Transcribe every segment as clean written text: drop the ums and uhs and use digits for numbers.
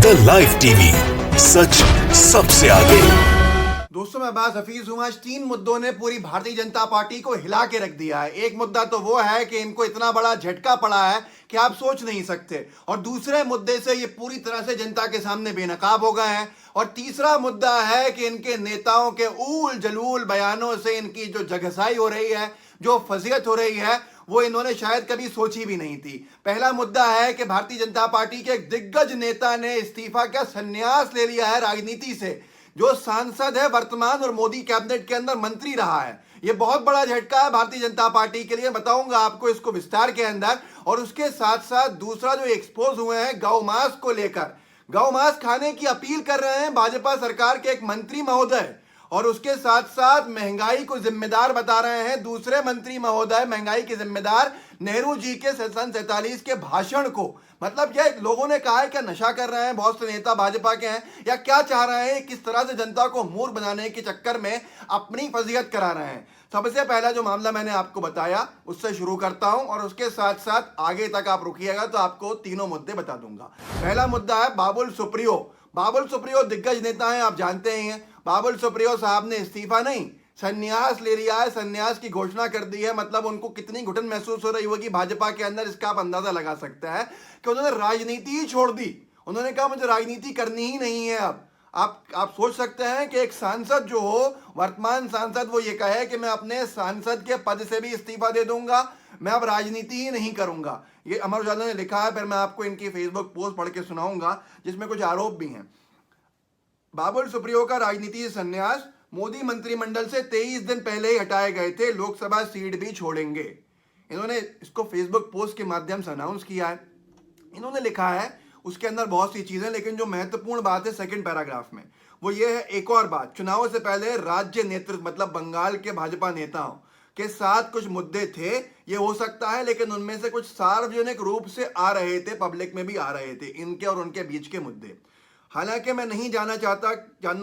Inter live TV, सच सबसे आगे। दोस्तों, मैं अब्बास हफीज हूं। आज 3 मुद्दों ने पूरी भारतीय जनता पार्टी को हिला के रख दिया है। एक मुद्दा तो वो है कि इनको इतना बड़ा झटका पड़ा है कि आप सोच नहीं सकते, और दूसरे मुद्दे से ये पूरी तरह से जनता के सामने बेनकाब हो गए हैं। और तीसरा मुद्दा है कि इनके नेताओं के ऊल जलूल बयानों से इनकी जो जगसाई हो रही है, जो फजीहत हो रही है, वो इन्होंने शायद कभी सोची भी नहीं थी। पहला मुद्दा है कि भारतीय जनता पार्टी के एक दिग्गज नेता ने इस्तीफा का संन्यास ले लिया है राजनीति से। जो सांसद है वर्तमान और मोदी कैबिनेट के अंदर मंत्री रहा है। यह बहुत बड़ा झटका है भारतीय जनता पार्टी के लिए। बताऊंगा आपको इसको विस्तार के अंदर। और उसके साथ साथ दूसरा जो एक्सपोज हुए हैं गौ मांस को लेकर, गौ मांस खाने की अपील कर रहे हैं भाजपा सरकार के एक मंत्री महोदय, और उसके साथ साथ महंगाई को जिम्मेदार बता रहे हैं दूसरे मंत्री महोदय, महंगाई के जिम्मेदार नेहरू जी के सन 47 के भाषण को। मतलब क्या लोगों ने कहा है, क्या नशा कर रहे हैं बहुत से नेता भाजपा के हैं, या क्या चाह रहे हैं, किस तरह से जनता को मूर्ख बनाने के चक्कर में अपनी फजीहत करा रहे हैं। सबसे पहला जो मामला मैंने आपको बताया उससे शुरू करता हूं, और उसके साथ साथ आगे तक आप रुकिएगा तो आपको तीनों मुद्दे बता दूंगा। पहला मुद्दा है बाबुल सुप्रियो। बाबुल सुप्रियो दिग्गज नेता हैं, आप जानते ही हैं। बाबुल सुप्रियो साहब ने इस्तीफा नहीं, संन्यास ले लिया है, संन्यास की घोषणा कर दी है। मतलब उनको कितनी घुटन महसूस हो रही होगी भाजपा के अंदर, इसका आप अंदाजा लगा सकते हैं कि उन्होंने राजनीति ही छोड़ दी। उन्होंने कहा मुझे राजनीति करनी ही नहीं है। अब आप सोच सकते हैं कि एक सांसद जो हो, वर्तमान सांसद, वो ये कहे कि मैं अपने सांसद के पद से भी इस्तीफा दे दूंगा, मैं अब राजनीति ही नहीं करूंगा। ये अमर उजाला ने लिखा है, फिर मैं आपको इनकी फेसबुक पोस्ट पढ़ के सुनाऊंगा जिसमें कुछ आरोप भी हैं। बाबुल सुप्रियो का राजनीति से संन्यास, मोदी मंत्रिमंडल से 23 दिन पहले ही हटाए गए थे, लोकसभा सीट भी छोड़ेंगे। इन्होंने इसको फेसबुक पोस्ट के माध्यम से अनाउंस किया है। इन्होंने लिखा है उसके अंदर बहुत सी चीजें, लेकिन जो महत्वपूर्ण बात है सेकंड पैराग्राफ में, वो ये है। एक और बात, चुनाव से पहले राज्य नेतृत्व मतलब बंगाल के भाजपा नेताओं के साथ कुछ मुद्दे थे, ये हो सकता है, लेकिन उनमें से कुछ सार्वजनिक रूप से आ रहे थे, पब्लिक में भी आ रहे थे, इनके और उनके बीच के मुद्दे। हालांकि मैं नहीं जानना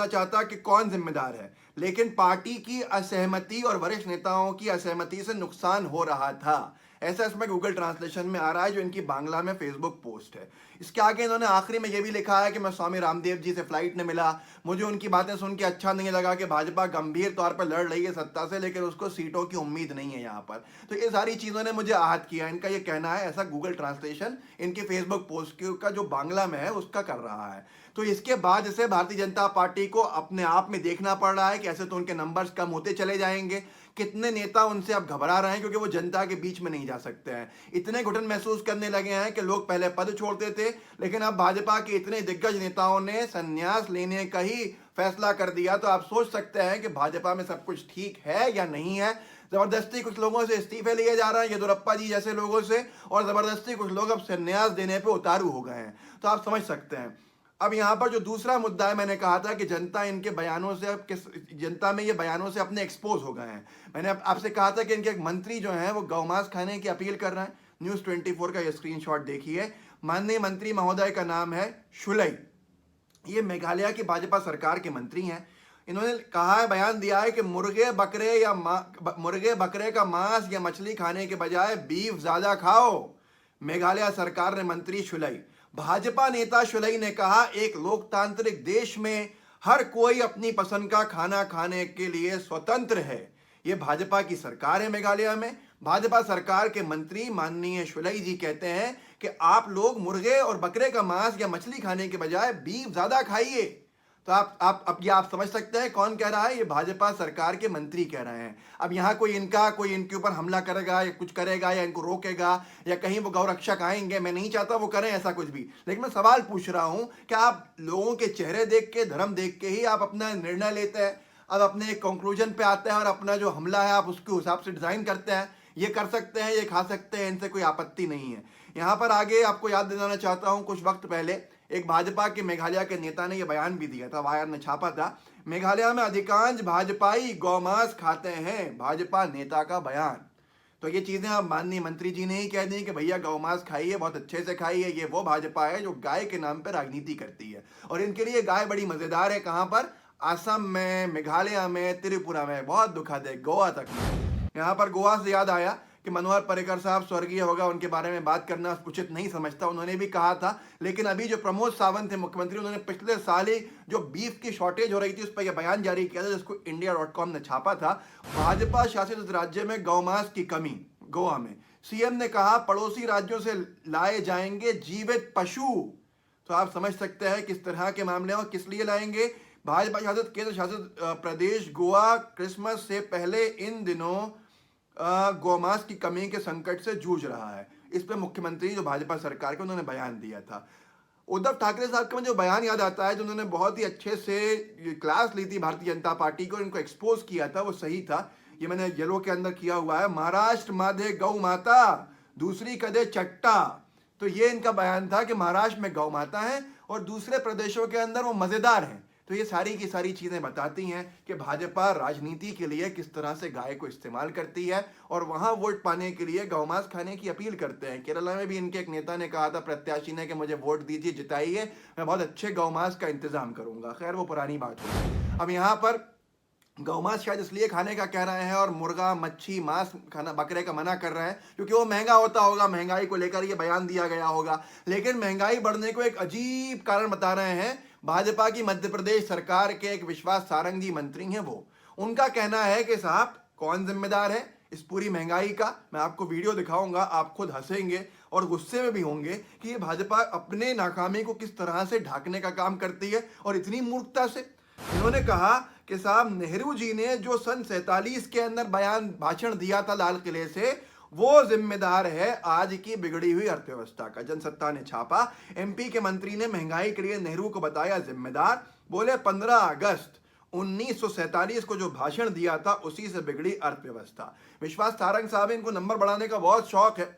चाहता कि कौन जिम्मेदार है, लेकिन पार्टी की असहमति और वरिष्ठ नेताओं की असहमति से नुकसान हो रहा था। ऐसा इसमें गूगल ट्रांसलेशन में आ रहा है, जो इनकी बांग्ला में फेसबुक पोस्ट है। इसके आगे इन्होंने आखिरी में यह भी लिखा है कि मैं स्वामी रामदेव जी से फ्लाइट में मिला, मुझे उनकी बातें सुन के अच्छा नहीं लगा कि भाजपा गंभीर तौर पर लड़ रही है सत्ता से, लेकिन उसको सीटों की उम्मीद नहीं है यहाँ पर। तो ये सारी चीज़ों ने मुझे आहत किया, इनका ये कहना है। ऐसा गूगल ट्रांसलेशन इनकी फेसबुक पोस्ट का जो बांग्ला में है उसका कर रहा है। तो इसके बाद इसे भारतीय जनता पार्टी को अपने आप में देखना पड़ रहा है कि ऐसे तो उनके नंबर्स कम होते चले जाएंगे। कितने नेता उनसे अब घबरा रहे हैं क्योंकि वो जनता के बीच में नहीं जा सकते हैं। इतने घुटन महसूस करने लगे हैं कि लोग पहले पद छोड़ते थे, लेकिन अब भाजपा के इतने दिग्गज नेताओं ने संन्यास लेने का ही फैसला कर दिया। तो आप सोच सकते हैं कि भाजपा में सब कुछ ठीक है या नहीं है। जबरदस्ती कुछ लोगों से इस्तीफे लिए जा रहे हैं, येदियुरप्पा जी जैसे लोगों से, और जबरदस्ती कुछ लोग अब संन्यास देने पे उतारू हो गए हैं। तो आप समझ सकते हैं। अब यहाँ पर जो दूसरा मुद्दा है, मैंने कहा था कि जनता इनके बयानों से, जनता में ये बयानों से अपने एक्सपोज हो गए हैं। मैंने आपसे कहा था कि इनके एक मंत्री जो हैं वो गौमांस खाने की अपील कर रहे हैं। न्यूज़ 24 का ये स्क्रीनशॉट देखिए। माननीय मंत्री महोदय का नाम है शुलई, ये मेघालय की भाजपा सरकार के मंत्री हैं। इन्होंने कहा है, बयान दिया है कि मुर्गे बकरे का मांस या मछली खाने के बजाय बीफ ज्यादा खाओ। मेघालय सरकार ने मंत्री शुलई, भाजपा नेता शुलई ने कहा, एक लोकतांत्रिक देश में हर कोई अपनी पसंद का खाना खाने के लिए स्वतंत्र है। यह भाजपा की सरकार है मेघालय में। भाजपा सरकार के मंत्री माननीय शुलई जी कहते हैं कि आप लोग मुर्गे और बकरे का मांस या मछली खाने के बजाय बीफ ज्यादा खाइए। तो आप समझ सकते हैं कौन कह रहा है, ये भाजपा सरकार के मंत्री कह रहे हैं। अब यहाँ कोई इनके ऊपर हमला करेगा या कुछ करेगा या इनको रोकेगा या कहीं वो गौरक्षक आएंगे, मैं नहीं चाहता वो करें ऐसा कुछ भी, लेकिन मैं सवाल पूछ रहा हूँ कि आप लोगों के चेहरे देख के, धर्म देख के ही आप अपना निर्णय लेते हैं, अब अपने एक कंक्लूजन पे आते हैं और अपना जो हमला है आप उसके हिसाब से डिजाइन करते हैं। ये कर सकते हैं, ये खा सकते हैं, इनसे कोई आपत्ति नहीं है। यहाँ पर आगे आपको याद दिलाना चाहता हूँ, कुछ वक्त पहले एक भाजपा के मेघालय के नेता ने यह बयान भी दिया था, वायर ने छापा था। मेघालय में अधिकांश भाजपाई गौमांस खाते हैं, भाजपा नेता का बयान। तो ये चीजें अब माननीय मंत्री जी ने ही कह दी कि भैया गौमांस खाइए, बहुत अच्छे से खाइए। ये वो भाजपा है जो गाय के नाम पर राजनीति करती है, और इनके लिए गाय बड़ी मजेदार है। कहां पर? असम में, मेघालय में, त्रिपुरा में, बहुत दुखद है, गोवा तक में। यहाँ पर गोवा से याद आया कि मनोहर पर्रिकर साहब स्वर्गीय होगा, उनके बारे में बात करना उचित नहीं समझता, उन्होंने भी कहा था। लेकिन अभी जो प्रमोद सावंत थे मुख्यमंत्री, उन्होंने पिछले साल ही जो बीफ की शॉर्टेज हो रही थी उस पर यह बयान जारी किया था, जिसको इंडिया.com ने छापा था। भाजपा शासित इस राज्य में गौमांस की कमी, गोवा में सीएम ने कहा पड़ोसी राज्यों से लाए जाएंगे जीवित पशु। तो आप समझ सकते हैं किस तरह के मामले और किस लिए लाएंगे। भाजपा शासित केंद्र शासित प्रदेश गोवा क्रिसमस से पहले इन दिनों गौमांस की कमी के संकट से जूझ रहा है। इस पर मुख्यमंत्री जो भाजपा सरकार के, उन्होंने बयान दिया था। उद्धव ठाकरे साहब का मुझे जो बयान याद आता है, जो उन्होंने बहुत ही अच्छे से क्लास ली थी भारतीय जनता पार्टी को, इनको एक्सपोज किया था, वो सही था। ये मैंने येलो के अंदर किया हुआ है, महाराष्ट्र माधे गौ माता दूसरी कदे चट्टा। तो ये इनका बयान था कि महाराष्ट्र में गौ माता है और दूसरे प्रदेशों के अंदर वो मजेदार हैं। तो ये सारी की सारी चीजें बताती हैं कि भाजपा राजनीति के लिए किस तरह से गाय को इस्तेमाल करती है और वहां वोट पाने के लिए गौमांस खाने की अपील करते हैं। केरला में भी इनके एक नेता ने कहा था प्रत्याशी ने कि मुझे वोट दीजिए, जिताइए, मैं बहुत अच्छे गौमांस का इंतजाम करूंगा। खैर वो पुरानी बात है। अब यहाँ पर गौमांस शायद इसलिए खाने का कह रहे हैं और मुर्गा मच्छी मांस खाना बकरे का मना कर रहे हैं क्योंकि वो महंगा होता होगा, महंगाई को लेकर ये बयान दिया गया होगा। लेकिन महंगाई बढ़ने को एक अजीब कारण बता रहे हैं। भाजपा की मध्य प्रदेश सरकार के एक विश्वास सारंग जी मंत्री हैं, वो उनका कहना है कि साहब कौन जिम्मेदार है इस पूरी महंगाई का। मैं आपको वीडियो दिखाऊंगा, आप खुद हंसेंगे और गुस्से में भी होंगे कि ये भाजपा अपने नाकामी को किस तरह से ढांकने का काम करती है और इतनी मूर्खता से। इन्होंने कहा कि साहब नेहरू जी ने जो सन 47 के अंदर भाषण दिया था लाल किले से, वो जिम्मेदार है आज की बिगड़ी हुई अर्थव्यवस्था का। जनसत्ता ने छापा, एमपी के मंत्री ने महंगाई के लिए नेहरू को बताया जिम्मेदार। बोले 15 अगस्त 1947 को जो भाषण दिया था उसी से बिगड़ी अर्थव्यवस्था। विश्वास सारंग साहब, इनको नंबर बढ़ाने का बहुत शौक है।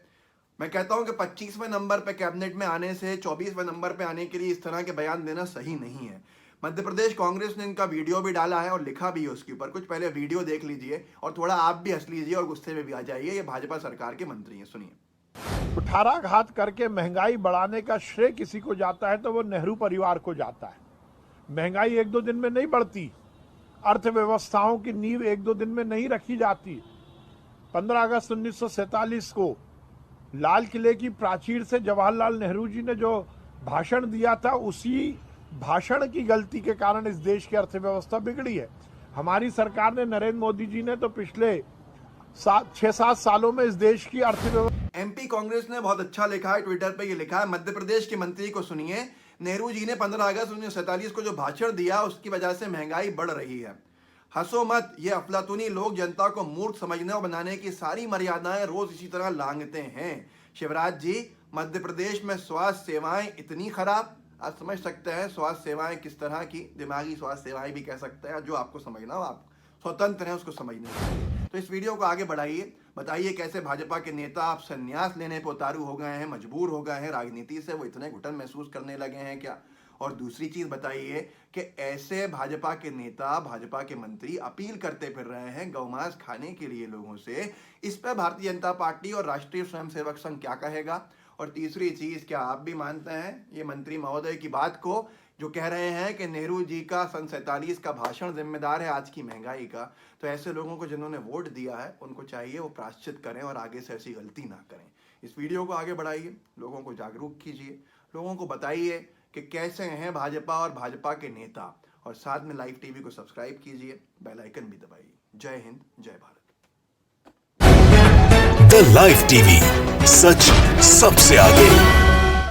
मैं कहता हूं कि 25वें नंबर पे कैबिनेट में आने से 24वें नंबर पे आने के लिए इस तरह के बयान देना सही नहीं है। मध्य प्रदेश कांग्रेस ने इनका वीडियो भी डाला है और लिखा भी है उसके ऊपर। कुछ पहले वीडियो देख लीजिए और थोड़ा आप भी हंस लीजिए और गुस्से में भी आ जाइए। ये भाजपा सरकार के मंत्री हैं, सुनिए। कुठाराघात करके महंगाई बढ़ाने का श्रेय किसी को जाता है तो वो नेहरू परिवार को जाता है। महंगाई एक दो दिन में नहीं बढ़ती, अर्थव्यवस्थाओं की नींव एक दो दिन में नहीं रखी जाती। 15 अगस्त 1947 को लाल किले की प्राचीर से जवाहरलाल नेहरू जी ने जो भाषण दिया था, उसी भाषण की गलती के कारण इस देश की अर्थव्यवस्था बिगड़ी है। हमारी सरकार ने, नरेंद्र मोदी जी ने तो पिछले 6-7 सालों में इस देश की अर्थव्यवस्था। एमपी कांग्रेस ने बहुत अच्छा लिखा है, ट्विटर पे ये लिखा है, मध्य प्रदेश के मंत्री को सुनिए, नेहरू जी ने 15 अगस्त 1947 को जो भाषण दिया उसकी वजह से महंगाई बढ़ रही है। हंसो मत, ये अफलातूनी लोग जनता को मूर्ख समझने और बनाने की सारी मर्यादाएं रोज इसी तरह लांघते हैं। शिवराज जी, मध्य प्रदेश में स्वास्थ्य सेवाएं इतनी खराब, आप समझ सकते हैं स्वास्थ्य सेवाएं किस तरह की, दिमागी स्वास्थ्य सेवाएं भी कह सकते हैं, जो आपको समझना हो, आप स्वतंत्र हैं उसको समझने में। तो इस वीडियो को आगे बढ़ाइए, बताइए कैसे भाजपा के नेता आप संन्यास लेने पर उतारू हो गए हैं, मजबूर हो गए हैं राजनीति से, वो इतने घुटन महसूस करने लगे हैं क्या। और दूसरी चीज बताइए कि ऐसे भाजपा के नेता, भाजपा के मंत्री अपील करते फिर रहे हैं गौमांस खाने के लिए लोगों से। इस पर भारतीय जनता पार्टी और राष्ट्रीय स्वयंसेवक संघ क्या कहेगा। और तीसरी चीज, क्या आप भी मानते हैं ये मंत्री महोदय की बात को, जो कह रहे हैं कि नेहरू जी का सन 47 का भाषण जिम्मेदार है आज की महंगाई का। तो ऐसे लोगों को जिन्होंने वोट दिया है उनको चाहिए वो प्रायश्चित करें और आगे से ऐसी गलती ना करें। इस वीडियो को आगे बढ़ाइए, लोगों को जागरूक कीजिए, लोगों को बताइए कि कैसे हैं भाजपा और भाजपा के नेता, और साथ में लाइव टीवी को सब्सक्राइब कीजिए, बेल आइकन भी दबाइए। जय हिंद, जय भारत। द लाइव टीवी, सच सबसे आगे।